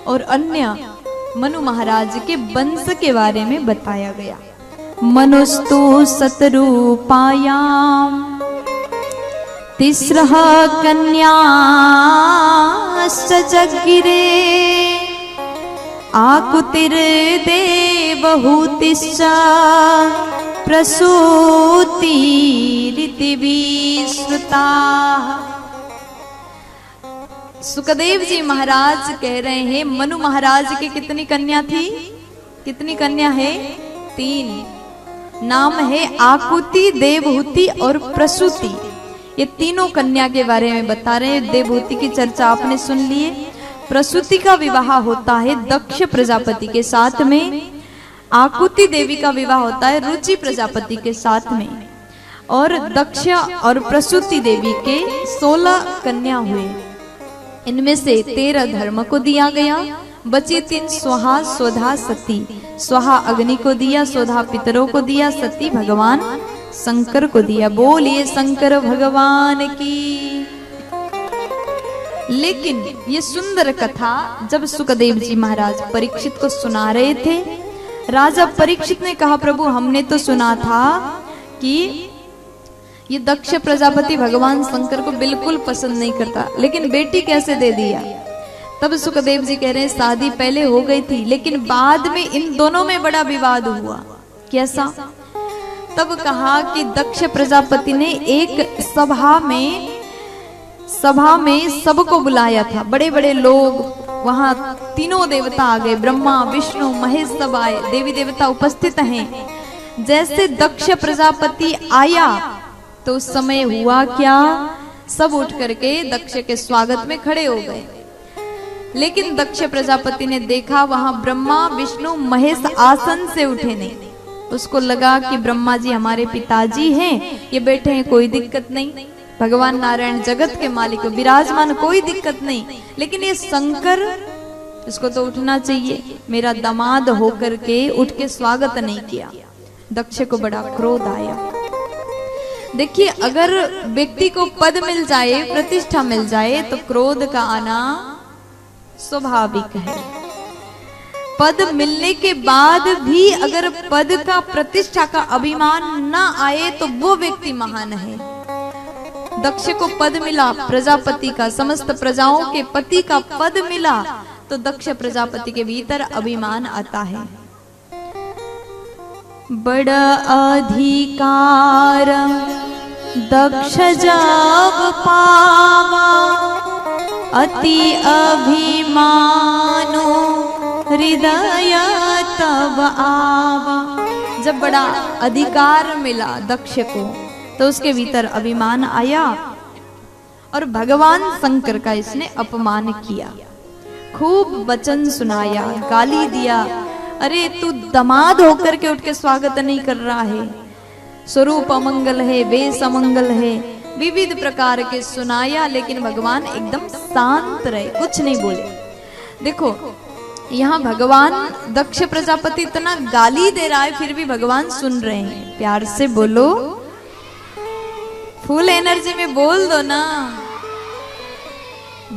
और अन्य मनु महाराज के वंश के बारे में बताया गया। मनुस्तु शतरूपायाम तिस्रः कन्याश्च जगिरे आकुतिर्देवहूतिश्च प्रसूतिरिति विश्रुता। सुखदेव जी महाराज कह रहे हैं मनु महाराज के कितनी कन्या थी? कितनी कन्या है? 3। नाम है आकुति, देवहूति और प्रसूति। ये तीनों कन्या के बारे में बता रहे हैं। देवहूति की चर्चा आपने सुन ली है। प्रसूति का विवाह होता है दक्ष प्रजापति के साथ में। आकुति देवी का विवाह होता है रुचि प्रजापति के साथ में। और दक्ष और प्रसूति देवी के 16 कन्या हुए। इनमें से 13 धर्म को दिया गया, बची 3 स्वाहा, स्वधा, सती। स्वाहा अग्नि को दिया, स्वधा पितरों को दिया, सती भगवान शंकर को दिया। बोलिए शंकर भगवान की। लेकिन ये सुंदर कथा जब सुखदेव जी महाराज परीक्षित को सुना रहे थे, राजा परीक्षित ने कहा प्रभु हमने तो सुना था कि ये दक्ष प्रजापति भगवान शंकर को बिल्कुल पसंद नहीं करता, लेकिन बेटी कैसे दे दिया? तब सुखदेव जी कह रहे हैं शादी पहले हो गई थी, लेकिन बाद में इन दोनों में बड़ा विवाद हुआ। कैसा? तब कहा कि दक्ष प्रजापति ने एक सभा में सबको बुलाया था। बड़े बड़े लोग, वहां तीनों देवता आ गए, ब्रह्मा विष्णु महेश सब आए, देवी देवता उपस्थित हैं। जैसे दक्ष प्रजापति आया तो उस समय हुआ क्या? सब उठ करके दक्ष के स्वागत में खड़े हो गए। लेकिन दक्ष प्रजापति ने देखा वहां ब्रह्मा विष्णु महेश आसन से उठे नहीं। उसको लगा कि ब्रह्मा जी हमारे पिताजी हैं, ये बैठे हैं, कोई दिक्कत नहीं। भगवान नारायण जगत के मालिक विराजमान, कोई दिक्कत नहीं। लेकिन ये शंकर, इसको तो उठना चाहिए, मेरा दामाद होकर के उठ के स्वागत नहीं किया। दक्ष को बड़ा क्रोध आया। देखिए अगर व्यक्ति को पद मिल जाए, प्रतिष्ठा मिल जाए तो क्रोध का आना स्वाभाविक है। पद मिलने के बाद भी अगर पद का, प्रतिष्ठा का अभिमान ना आए तो वो व्यक्ति महान है। दक्ष को पद मिला प्रजापति का, समस्त प्रजाओं के पति का पद मिला, तो दक्ष प्रजापति के भीतर अभिमान आता है। बड़ा अधिकार दक्ष जब पावा, अति अभिमानो हृदय तब आवा। जब बड़ा अधिकार मिला दक्ष को तो उसके भीतर अभिमान आया और भगवान शंकर का इसने अपमान किया। खूब वचन सुनाया, गाली दिया। अरे तू दामाद होकर के उठ के स्वागत नहीं कर रहा है, स्वरूप अमंगल है, वेश अमंगल है, विविध प्रकार के सुनाया। लेकिन भगवान एकदम शांत रहे, कुछ नहीं बोले। देखो यहाँ भगवान दक्ष प्रजापति इतना गाली दे रहा है, फिर भी भगवान सुन रहे हैं। प्यार से बोलो, फुल एनर्जी में बोल दो ना।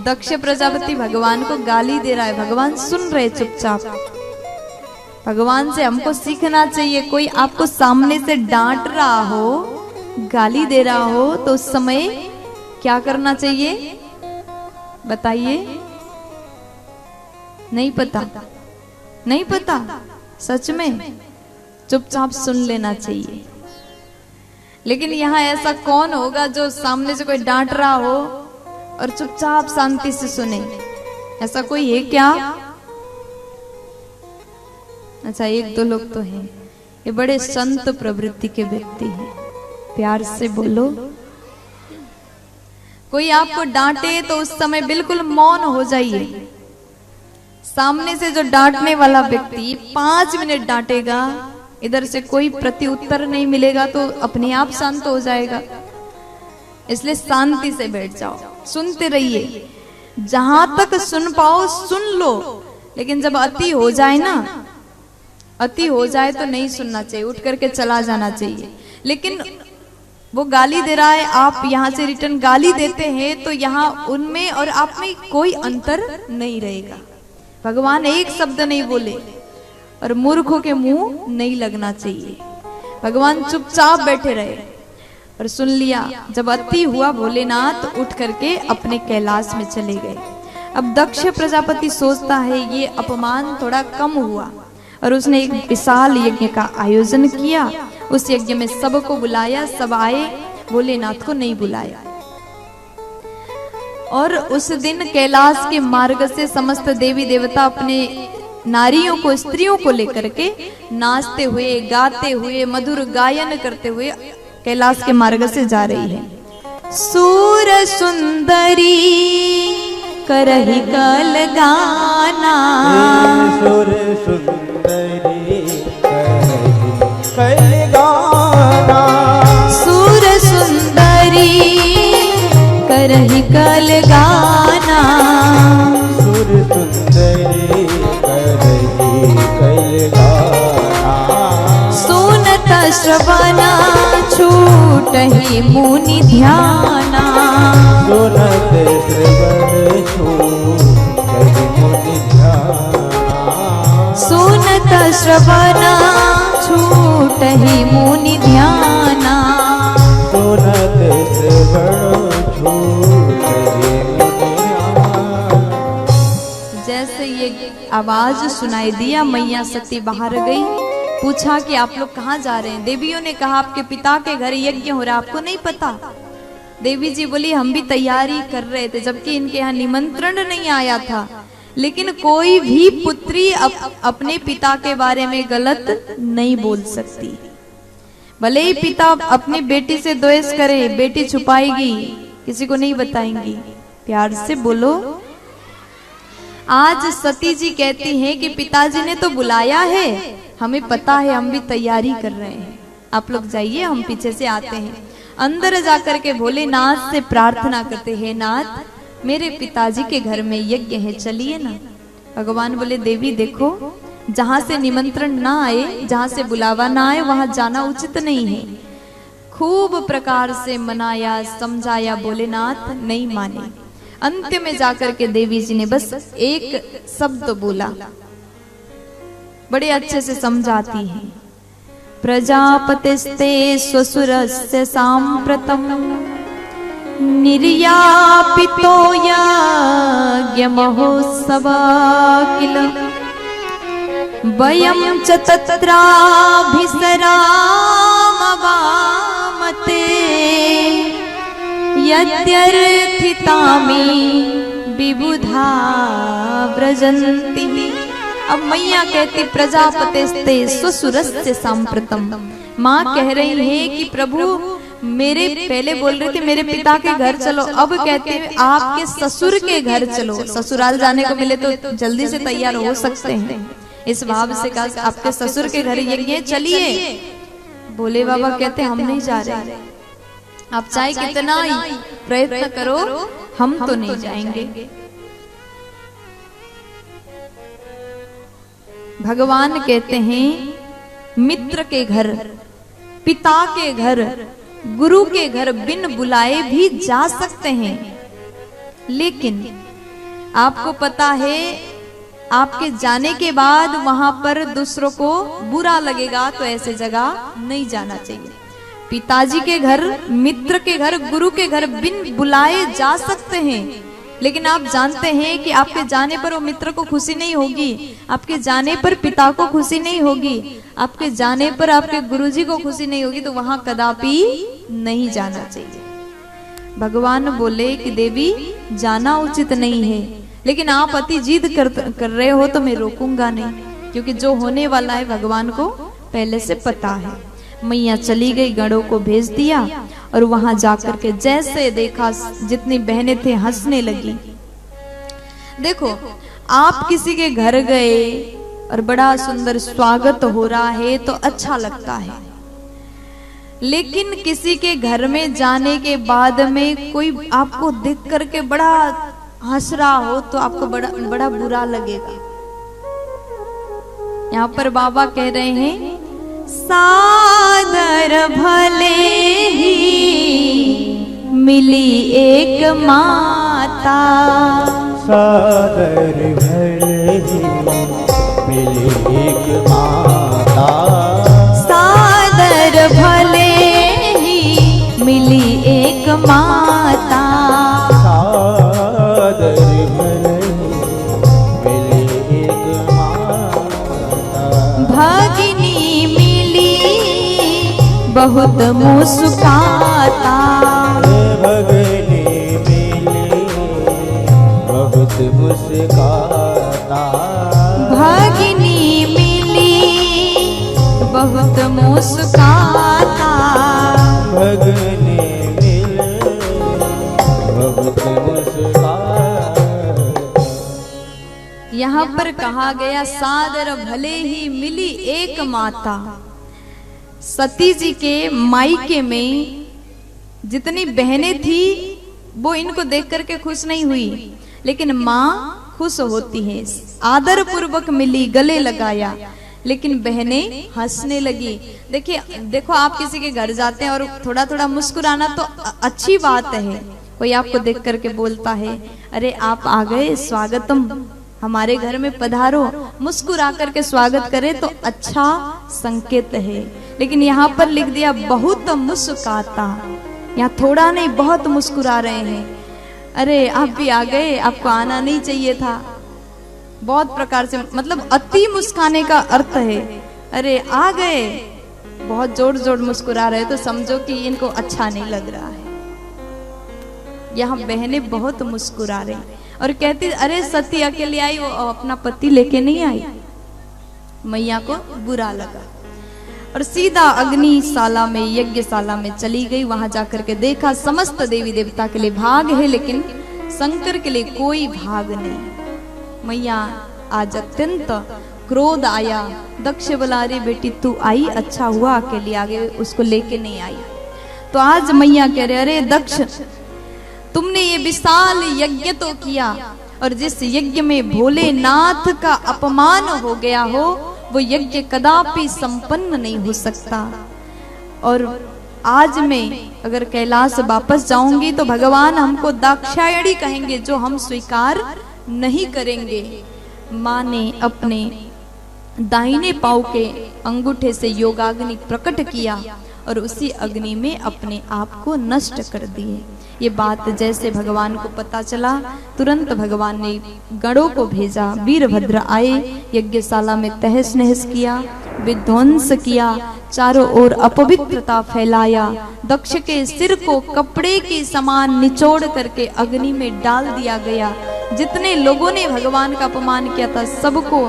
दक्ष प्रजापति भगवान को गाली दे रहा है, भगवान सुन रहे चुपचाप। भगवान से हमको सीखना चाहिए। कोई आपको सामने से डांट रहा हो, गाली दे रहा हो, तो उस समय क्या करना चाहिए बताइए? नहीं पता? नहीं पता? सच में चुपचाप सुन लेना चाहिए। लेकिन यहाँ ऐसा कौन होगा जो सामने से कोई डांट रहा हो और चुपचाप शांति से सुने? ऐसा कोई है क्या? अच्छा, 1-2 लोग तो हैं। ये बड़े संत प्रवृत्ति के व्यक्ति हैं। प्यार से बोलो। कोई आपको डांटे तो उस समय बिल्कुल मौन हो जाइए। सामने से जो डांटने वाला व्यक्ति 5 मिनट डांटेगा, इधर से कोई प्रति उत्तर नहीं मिलेगा तो अपने आप शांत हो जाएगा। इसलिए शांति से बैठ जाओ, सुनते रहिए। जहां तक सुन पाओ सुन लो। लेकिन जब अति हो जाए ना, अति हो जाए तो नहीं सुनना चाहिए, उठ करके चला जाना चाहिए। लेकिन वो गाली दे रहा है, आप यहाँ से रिटर्न गाली देते हैं, तो यहाँ उनमें और आप में कोई अंतर नहीं रहेगा। भगवान एक शब्द नहीं बोले और मूर्खों के मुंह नहीं लगना चाहिए। भगवान चुपचाप बैठे रहे और सुन लिया। जब अति हुआ भोलेनाथ उठ करके अपने कैलाश में चले गए। अब दक्ष प्रजापति सोचता है ये अपमान थोड़ा कम हुआ और उसने एक विशाल यज्ञ का आयोजन किया। उस यज्ञ में सबको बुलाया, सब आए, भोलेनाथ को नहीं बुलाया। और उस दिन कैलाश के मार्ग से समस्त देवी देवता अपने नारियों को, स्त्रियों को लेकर के नाचते हुए, गाते हुए, मधुर गायन करते हुए कैलाश के मार्ग से जा रही है। सूर सुंदरी करहि कल गाना, सूर सुंदरी करहि कल गाना, सूर सुंदरी करहि कल गाना, सूर सुंदरी करहि कल गाना, सुनत श्रवणा छूटहि मुनि ध्याना, सुनत श्रवण छूटहि मुनि ध्याना, सुनत श्रवणा छूटहि मुनि ध्याना, सुनत श्रवण छूटहि मुनि ध्याना। जैसे ये आवाज सुनाई दिया, मैया सती बाहर गई। पूछा कि आप लोग कहाँ जा रहे हैं? देवियों ने कहा आपके पिता के घर यज्ञ हो रहा है, आपको नहीं पता? देवी जी बोली हम भी तैयारी कर रहे थे, जबकि इनके यहाँ निमंत्रण नहीं आया था। लेकिन कोई भी पुत्री अपने पिता के बारे में गलत नहीं बोल सकती। भले ही पिता अपनी बेटी से द्वेष करे, बेटी छुपाएगी, किसी को नहीं बताएंगी। प्यार से बोलो। आज सती जी कहती हैं कि पिताजी ने तो बुलाया है, हमें पता है, हम भी तैयारी कर रहे हैं, आप लोग जाइए, हम पीछे से आते हैं। अंदर जाकर के भोलेनाथ से प्रार्थना करते हैं, नाथ मेरे पिताजी के घर में यज्ञ है, चलिए ना। भगवान बोले देवी देखो, जहां से निमंत्रण ना आए, जहां से बुलावा ना आए, वहां जाना उचित नहीं है। खूब प्रकार से मनाया, समझाया, भोलेनाथ नहीं माने। अंत में जाकर के देवी जी ने बस एक शब्द बोला, बड़े अच्छे से समझाती है। प्रजापतिस्ते स्वसुरस्य साम्प्रतम निर्यापितो यज्ञ महोत्सवा किल वयं च तत्राभिसरामवामते यद्यर्थितामि विबुधा व्रजन्ति। अब मैया कहती प्रजापतिस्ते स्वसुरस्य सांप्रतम। माँ कह रही है कि प्रभु मेरे, पहले बोल रहे थे मेरे पिता के घर चलो, अब कहते हैं आपके ससुर के घर चलो। ससुराल जाने को मिले तो जल्दी से तैयार हो सकते हैं। इस भाव से कहा आपके ससुर के घर यज्ञ, चलिए। भोले बाबा कहते हम नहीं जा रहे, आप चाहे कितना ही प्रयत्न करो, हम तो नहीं जाएंगे। भगवान कहते हैं मित्र के घर, पिता के घर, गुरु के घर बिन बुलाए भी जा सकते हैं। लेकिन आपको पता है आपके जाने के बाद वहां पर दूसरों को बुरा लगेगा, तो ऐसे जगह नहीं जाना चाहिए। पिताजी के घर, मित्र के घर, गुरु के घर बिन बुलाए जा सकते हैं। लेकिन आप जानते हैं कि आपके जाने पर वो मित्र को खुशी नहीं होगी, आपके जाने पर पिता को खुशी नहीं होगी, आपके जाने पर आपके गुरुजी को खुशी नहीं होगी, तो वहां कदापि नहीं जाना चाहिए। भगवान बोले कि देवी जाना उचित नहीं है, लेकिन आप अति जिद कर रहे हो तो मैं रोकूंगा नहीं, क्योंकि जो होने वाला है भगवान को पहले से पता है। मैया चली गई, गणों को भेज दिया और वहां जाकर के जैसे देखा जितनी बहनें थे हंसने लगी। देखो आप किसी के घर गए और बड़ा सुंदर स्वागत हो रहा है तो अच्छा लगता है, लेकिन किसी के घर में जाने के बाद में कोई आपको देख करके बड़ा हंस रहा हो तो आपको बड़ा बुरा लगेगा। यहाँ पर बाबा कह रहे हैं सादर भले ही मिली एक माता, सादर भले ही मिली एक माता, सादर भले ही मिली एक माता, सादर भले ही मिली एक माता, भगिनी मिली बहुत मुस्काता, भगनी मिली बहुत मुस्काता, भगिनी मिली बहुत मुस्काता, भगनी मिली बहुत मुस्काता। यहाँ पर कहा गया सादर भले ही मिली एक माता। सती जी के मायके में जितनी बहनें थी वो इनको देख करके खुश नहीं हुई, लेकिन माँ खुश होती है। आदर पूर्वक मिली, गले लगाया, लेकिन बहनें हंसने लगी। देखिए, देखो आप किसी के घर जाते हैं और थोड़ा थोड़ा मुस्कुराना तो अच्छी बात है। कोई आपको देख करके बोलता है, अरे आप आ गए, स्वागतम, हमारे घर में पधारो, मुस्कुरा करके स्वागत करे तो अच्छा संकेत है। लेकिन यहाँ पर लिख दिया बहुत मुस्कुराता, यहाँ थोड़ा नहीं बहुत मुस्कुरा रहे हैं। अरे आप भी आ गए, आपको आना नहीं चाहिए था। बहुत प्रकार से, मतलब अति मुस्काने का अर्थ है, अरे आ गए, बहुत जोर जोर मुस्कुरा रहे तो समझो कि इनको अच्छा नहीं लग रहा है। यहाँ बहनें बहुत मुस्कुरा रही और कहती, अरे सती अकेले आई, वो अपना पति लेके नहीं आई। मैया को बुरा लगा और सीधा अग्निशाला में, यज्ञशाला में चली गई। वहां जाकर के देखा समस्त देवी देवता के लिए भाग है, लेकिन शंकर के लिए कोई भाग नहीं। मैया आज अत्यंत क्रोध आया। दक्ष बोला, अरे बेटी तू आई, अच्छा हुआ अकेले आ गई, उसको लेके नहीं आई। तो आज मैया कह रहे, अरे दक्ष, तुमने ये विशाल यज्ञ तो किया और जिस यज्ञ में भोलेनाथ का अपमान हो गया हो, वो यज्ञ कदापि संपन्न नहीं हो सकता। और आज मैं अगर कैलाश वापस जाऊंगी तो भगवान हमको दाक्षायणी कहेंगे, जो हम स्वीकार नहीं करेंगे। माँ ने अपने दाहिने पांव के अंगूठे से योगाग्नि प्रकट किया और उसी अग्नि में अपने आप को नष्ट कर दिए। ये बात जैसे भगवान को पता चला, तुरंत भगवान ने गणों को भेजा। वीरभद्र आए, यज्ञशाला में तहस नहस किया, विध्वंस किया, चारों ओर अपवित्रता फैलाया। दक्ष के सिर को कपड़े के समान निचोड़ करके अग्नि में डाल दिया गया। जितने लोगों ने भगवान का अपमान किया था सबको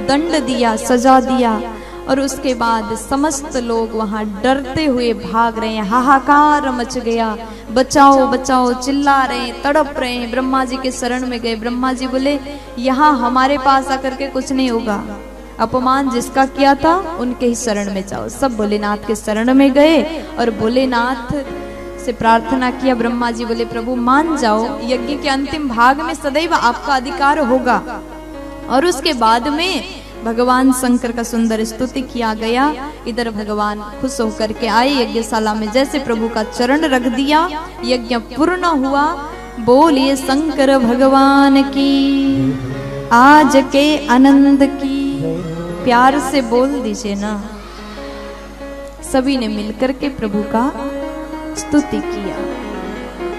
दंड दिया, सजा दिया। और उसके बाद समस्त लोग वहां डरते हुए भाग रहे हैं, हाहाकार मच गया, बचाओ बचाओ चिल्ला रहे हैं, तड़प रहे हैं। ब्रह्मा जी के शरण में गए। ब्रह्मा जी बोले, यहाँ हमारे पास आकर के कुछ नहीं होगा, अपमान जिसका किया था उनके ही शरण में जाओ। सब भोलेनाथ के शरण में गए और भोलेनाथ से प्रार्थना किया। ब्रह्मा जी बोले, प्रभु मान जाओ, यज्ञ के अंतिम भाग में सदैव आपका अधिकार होगा। और उसके बाद में भगवान शंकर का सुंदर स्तुति किया गया। इधर भगवान खुश होकर के आए यज्ञशाला में। जैसे प्रभु का चरण रख दिया, यज्ञ पूर्ण हुआ। बोलिए शंकर भगवान की, आज के आनंद की। प्यार से बोल दीजिए ना। सभी ने मिलकर के प्रभु का स्तुति किया।